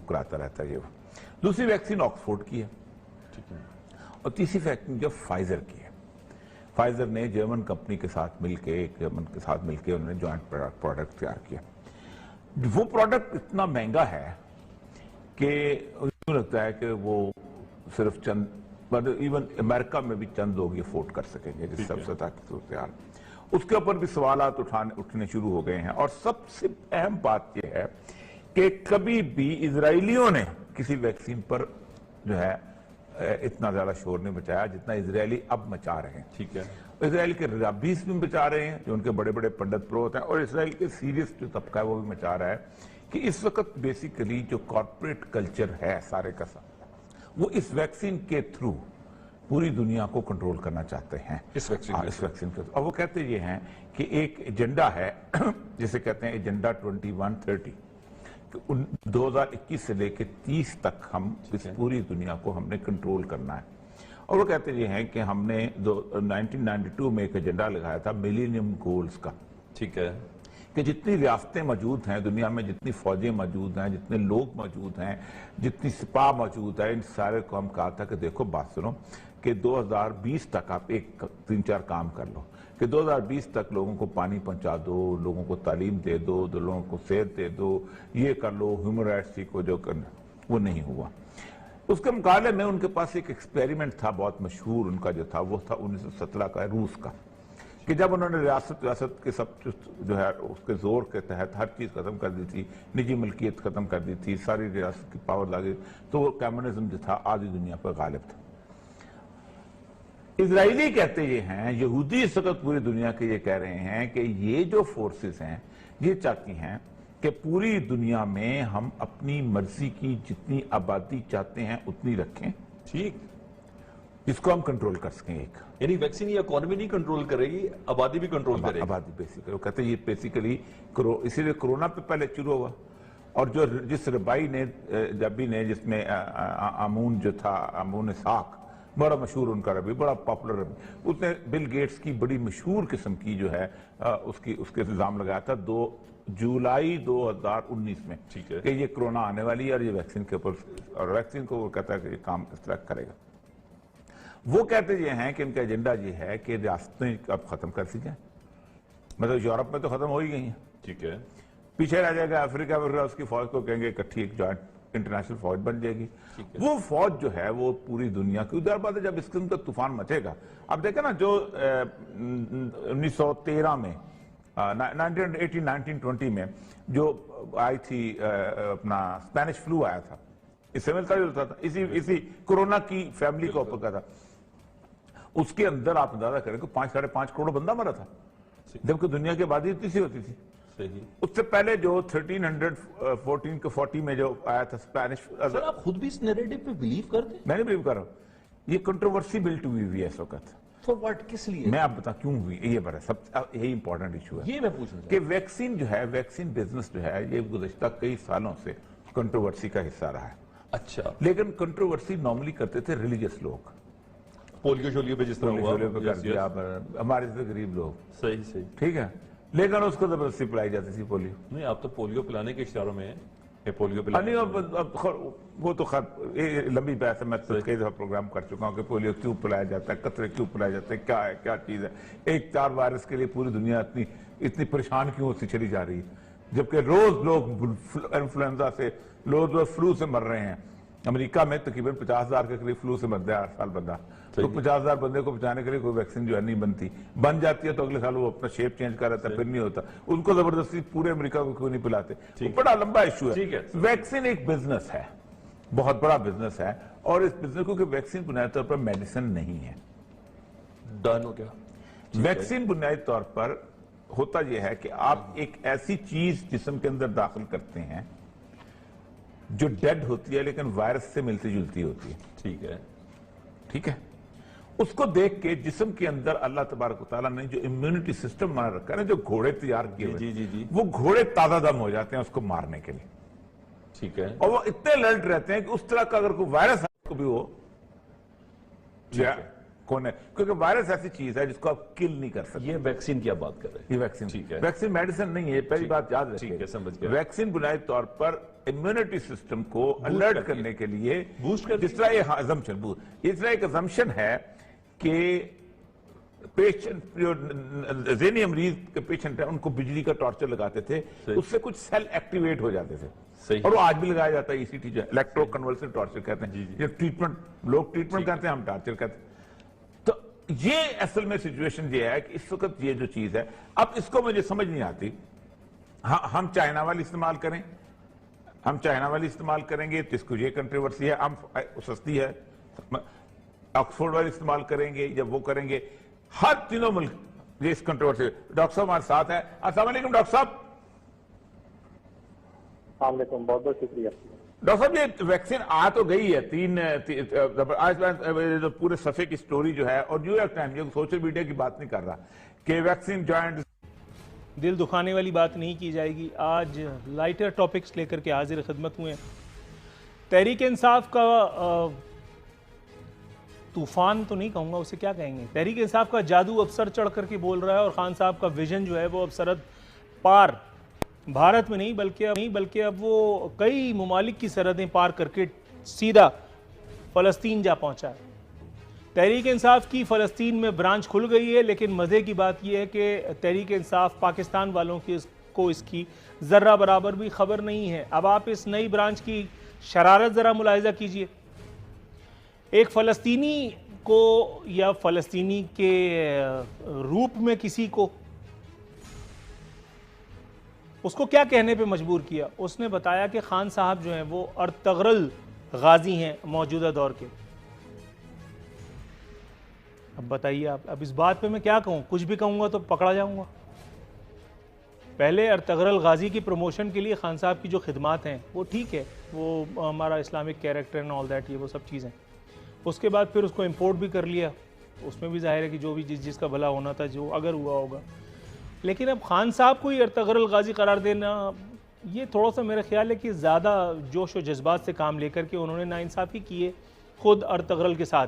कराता रहता है ये। दूसरी वैक्सीन ऑक्सफोर्ड की है, ठीक है, और तीसरी वैक्सीन जो फाइजर की है। फाइजर ने जर्मन कंपनी के साथ मिलके उन्होंने जॉइंट प्रोडक्ट तैयार किया। वो प्रोडक्ट इतना महंगा है कि मुझे लगता है कि वो सिर्फ चंद, इवन अमेरिका में भी चंद लोग ये अफोर्ड कर सकेंगे जिस सबसे ताकत तैयार। उसके ऊपर भी सवालात उठने शुरू हो गए हैं। और सबसे अहम बात यह है कि कभी भी इजरायलियों ने किसी वैक्सीन पर जो है इतना ज्यादा शोर नहीं मचाया जितना इजरायली अब मचा रहे हैं। ठीक है, इसराइल के रब्बीस भी मचा रहे हैं, जो उनके बड़े बड़े पंडित पुरोहित हैं, और इसराइल के सीरियस जो तबका है वो भी मचा रहा है कि इस वक्त बेसिकली जो कॉर्पोरेट कल्चर है सारे का सारा, वो इस वैक्सीन के थ्रू पूरी दुनिया को कंट्रोल करना चाहते हैं। इस वैक्सीन के थ्रू। और वो कहते ये हैं कि एक एजेंडा है जिसे कहते हैं एजेंडा 2130, 2021 से लेकर 30 तक हम इस पूरी दुनिया को हमने कंट्रोल करना है। और वो कहते ये हैं कि हमने 1992 में एक एजेंडा लगाया था मिलेनियम गोल्स का। ठीक है, कि जितनी रियासतें मौजूद हैं दुनिया में, जितनी फौजें मौजूद हैं, जितने लोग मौजूद हैं, जितनी सिपाह मौजूद है, इन सारे को हम कहा था कि देखो बात सुनो कि 2020 तक आप 3-4 काम कर लो कि 2020 तक लोगों को पानी पहुंचा दो, लोगों को तालीम दे दो, लोगों को सेहत दे दो, ये कर लो, ह्यूमन राइट्स को जो करना, वो नहीं हुआ। उसके मुकाबले में उनके पास एक एक्सपेरिमेंट था बहुत मशहूर उनका जो था, वो था 1917 का रूस का, कि जब उन्होंने रियासत के सब जो है उसके जोर के तहत हर चीज खत्म कर दी थी, निजी मलकियत खत्म कर दी थी, सारी रियासत की पावर लगी, तो वो कम्युनिज्म जो था आधी दुनिया पर गालिब था। इजरायली कहते ये हैं, यहूदी इस वक्त पूरी दुनिया के ये कह रहे हैं कि ये जो फोर्सेस हैं ये चाहती हैं कि पूरी दुनिया में हम अपनी मर्जी की जितनी आबादी चाहते हैं उतनी रखें। ठीक, इसको हम कंट्रोल कर सकें। एक यानी वैक्सीन ये इकोनॉमी नहीं कंट्रोल करेगी, आबादी भी कंट्रोल करेगी। आबादी बेसिकली, वो कहते हैं ये बेसिकली इसीलिए कोरोना पे पहले शुरू हुआ। और जो जिस रबाई ने जबी ने जिसमें अमून जो था, अमून साक, बड़ा मशहूर उनका रबी, बड़ा पॉपुलर रबी, उसने बिल गेट्स की बड़ी मशहूर किस्म की जो है उसके इल्जाम लगाया था 2 जुलाई 2019 में। ठीक है, कि ये कोरोना आने वाली है और ये वैक्सीन के ऊपर, और वैक्सीन को वो कहता है कि ये काम इस तरह करेगा। वो कहते ये हैं कि इनका एजेंडा ये है कि रियासतें अब खत्म कर दी जाए, मतलब यूरोप में तो खत्म हो ही गई हैं। ठीक है, पीछे रह जाएगा अफ्रीका वगैरह, उसकी फौज को कहेंगे इकट्ठी एक जॉइंट इंटरनेशनल फौज बन जाएगी। वो फौज जो है वो पूरी दुनिया की, उधर बात है जब इस किस्म का तूफान मचेगा। अब देखें ना, जो 1913 में 1920 में जो आई थी अपना स्पेनिश फ्लू आया था, इससे मिलता जुलता था, इसी कोरोना की फैमिली को ऊपर का था। उसके अंदर आप अंदाजा करें कि 5-5.5 करोड़ बंदा मरा था, जबकि दुनिया की आबादी इतनी सी होती थी। सही। उससे पहले जो 1340 में जो आया था स्पेनिश। सर आप खुद भी इस नैरेटिव पे बिलीव करते हैं? मैं नहीं बिलीव कर रहा हूँ, ये कंट्रोवर्सी बिल्ट हुई है इस वक्त। फॉर व्हाट, किस लिए? मैं आप बता क्यों हुई, ये बड़ा सब यही इंपॉर्टेंट इशू है। ये मैं पूछना कि वैक्सीन जो है, वैक्सीन बिजनेस जो है, ये गुज़श्ता कई सालों से कंट्रोवर्सी का हिस्सा रहा है। अच्छा, लेकिन कंट्रोवर्सी नॉर्मली करते थे रिलीजियस लोग, पोलियो शोलियो पे जिस तरह हुआ, कर दिया हमारे से गरीब लोग, सही सही, ठीक है, लेकिन उसको जबरदस्ती पिलाई जाती थी पोलियो। नहीं, आप तो पोलियो पिलाने के इशारों में है, पोलियो पिलाने। वो तो खैर लंबी बहस है, मैं तो कई दफा प्रोग्राम कर चुका हूँ कि पोलियो क्यों पिलाया जाता है, कतरे क्यों पिलाए जाते हैं, क्या है, क्या चीज है, एक 4 वायरस के लिए पूरी दुनिया इतनी परेशान क्यों होती चली जा रही है, जबकि रोज लोग इन्फ्लुएंजा से, रोज फ्लू से मर रहे हैं। अमेरिका में तकरीबन 50,000 के करीब फ्लू से मरता है हर साल बंदा, तो 50,000 बंदे को बचाने के लिए कोई वैक्सीन जो है नहीं बनती, बन जाती है तो अगले साल वो अपना शेप चेंज कर रहा था, फिर नहीं होता। उनको जबरदस्ती पूरे अमेरिका को क्यों नहीं पिलाते? तो बड़ा लंबा इशू है। वैक्सीन एक बिजनेस है, बहुत बड़ा बिजनेस है, और इस बिजनेस को वैक्सीन बुनियादी तौर पर मेडिसिन नहीं है। डन हो गया। वैक्सीन बुनियादी तौर पर होता यह है कि आप एक ऐसी चीज जिस्म के अंदर दाखिल करते हैं जो डेड होती है लेकिन वायरस से मिलती जुलती होती है। ठीक है, ठीक है, उसको देख के जिस्म के अंदर अल्लाह तबारक तआला ने जो इम्यूनिटी सिस्टम बना रखा है ना, जो घोड़े तैयार किए जी, वो घोड़े ताजा दम हो जाते हैं उसको मारने के लिए। ठीक है, और वो इतने अलर्ट रहते हैं कि उस तरह का अगर कोई वायरस को भी हो, कौन है, क्योंकि वायरस ऐसी चीज है जिसको आप किल नहीं कर सकते। ये वैक्सीन की आप बात कर रहे हैं। ये वैक्सीन, ठीक है। वैक्सीन मेडिसिन नहीं है, पहली बात याद ठीक है, रखिए। समझ गया। वैक्सीन बुनियादी तौर पर इम्यूनिटी सिस्टम को अलर्ट करने के लिए बूस्ट कर, जिस तरह ये assumption, इस तरह एक assumption है कि पेशेंट जो ज़हनी मरीज के पेशेंट है उनको बिजली का टॉर्चर लगाते थे, उससे कुछ सेल एक्टिवेट हो जाते थे। सही। और वो आज भी लगाया जाता है ईसीटी, जो इलेक्ट्रो कन्वल्सिव टॉर्चर कहते हैं, ये ट्रीटमेंट, लोग ट्रीटमेंट कहते हैं, हम टॉर्चर कहते हैं। तो ये असल में सिचुएशन ये है कि इस वक्त ये जो चीज है, अब इसको मुझे समझ नहीं आती। हम चाइना वाली इस्तेमाल करें, हम चाइना वाली इस्तेमाल करेंगे तो इसको ये कंट्रोवर्सी है, हम सस्ती है, ऑक्सफोर्ड वाली इस्तेमाल करेंगे या वो करेंगे, हर तीनों मुल्क ये इस कंट्रोवर्सी। डॉक्टर साहब हमारे साथ है। अस्सलाम वालेकुम डॉक्टर साहब। वालेकुम, बहुत बहुत शुक्रिया। डॉक्टर साहब ये वैक्सीन आ तो गई है, आज मैं पूरे सफे की स्टोरी जो है, और न्यूयॉर्क टाइम, ये सोशल मीडिया की बात नहीं कर रहा कि वैक्सीन ज्वाइंट, दिल दुखाने वाली बात नहीं की जाएगी। आज लाइटर टॉपिक्स लेकर के हाजिर खिदमत हुए हैं। तहरीक इंसाफ का तूफान तो नहीं कहूँगा, उसे क्या कहेंगे, तहरीक इंसाफ का जादू अब सर चढ़ करके बोल रहा है, और खान साहब का विजन जो है वो अब सरहद पार, भारत में नहीं बल्कि अब वो कई ममालिक की सरहदें पार करके सीधा फ़लस्तीन जा पहुँचा है। तहरीक इंसाफ की फ़लस्तीन में ब्रांच खुल गई है, लेकिन मज़े की बात यह है कि तहरीक इंसाफ पाकिस्तान वालों को इसकी ज़र्रा बराबर भी खबर नहीं है। अब आप इस नई ब्रांच की शरारत ज़रा मुलाहिज़ा कीजिए। एक फ़लस्तीनी को या फ़लस्तीनी के रूप में किसी को, उसको क्या कहने पे मजबूर किया? उसने बताया कि खान साहब जो हैं वो अर्तगरल गाजी हैं मौजूदा दौर के। अब बताइए आप, अब इस बात पे मैं क्या कहूँ? कुछ भी कहूँगा तो पकड़ा जाऊँगा। पहले अर्तगरल गाजी की प्रमोशन के लिए खान साहब की जो खिदमात हैं वो ठीक है, वो हमारा Islamic character and all that, ये वो सब चीज़ें। उसके बाद फिर उसको इंपोर्ट भी कर लिया, उसमें भी जाहिर है कि जो भी जिसका भला होना था, जो अगर हुआ होगा। लेकिन अब खान साहब को ही अर्तगरल गाजी करार देना, ये थोड़ा सा मेरा ख्याल है कि ज़्यादा जोश और जज्बात से काम लेकर के उन्होंने नाइंसाफ़ी की है खुद अर्तगरल के साथ।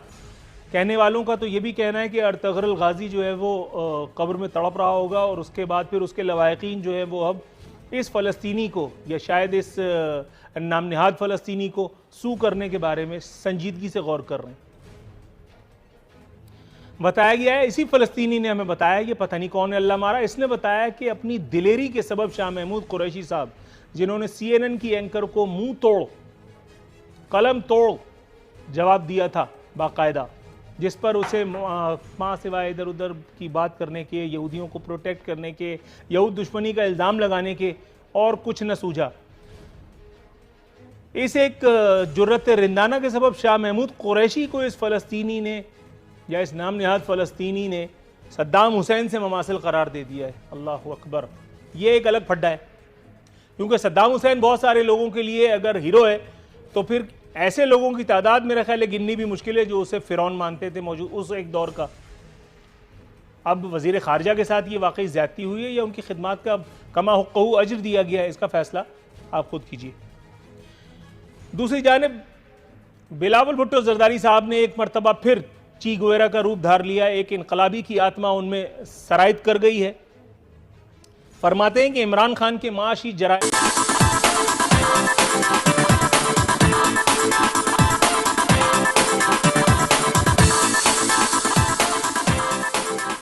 कहने वालों का तो ये भी कहना है कि अर्तगरल गाजी जो है वो कब्र में तड़प रहा होगा, और उसके बाद फिर उसके लवाहिकीन जो है वो अब इस फ़लस्तीनी को या शायद इस नाम निहाद फ़लस्तीनी को सू करने के बारे में संजीदगी से गौर कर रहे हैं। बताया गया है, इसी फ़लस्तीनी ने हमें बताया, ये पता नहीं कौन है, अल्लाह मारा, इसने बताया कि अपनी दिलेरी के सबब शाह महमूद कुरैशी साहब, जिन्होंने CNN की एंकर को मुंह तोड़, कलम तोड़ जवाब दिया था बाकायदा, जिस पर उसे माँ सिवाय इधर उधर की बात करने के, यहूदियों को प्रोटेक्ट करने के, यहूद दुश्मनी का इल्ज़ाम लगाने के, और कुछ न सूझा। इस एक जुर्रत रिंदाना के सबब शाह महमूद कुरैशी को इस फ़लस्तीनी ने या इस नाम निहाद फ़लस्तीनी ने सद्दाम हुसैन से ममासिल करार दे दिया है। अल्लाह अकबर। ये एक अलग फड्डा है, क्योंकि सद्दाम हुसैन बहुत सारे लोगों के लिए अगर हीरो है, तो फिर ऐसे लोगों की तादाद मेरा ख्याल है गिननी भी मुश्किल है जो उसे फ़िरौन मानते थे मौजूद उस एक दौर का। अब वज़ीर ख़ारजा के साथ ये वाकई ज़्यादती हुई है या उनकी खिदमात का कमा हुक्कहू अज्र दिया गया है, इसका फ़ैसला आप खुद कीजिए। दूसरी जानिब बिलावल भुट्टो जरदारी साहब ने एक मरतबा फिर ची गुवेरा का रूप धार लिया। एक इनकलाबी की आत्मा उनमें सरायत कर गई है। फरमाते हैं कि इमरान खान के माशी जराइम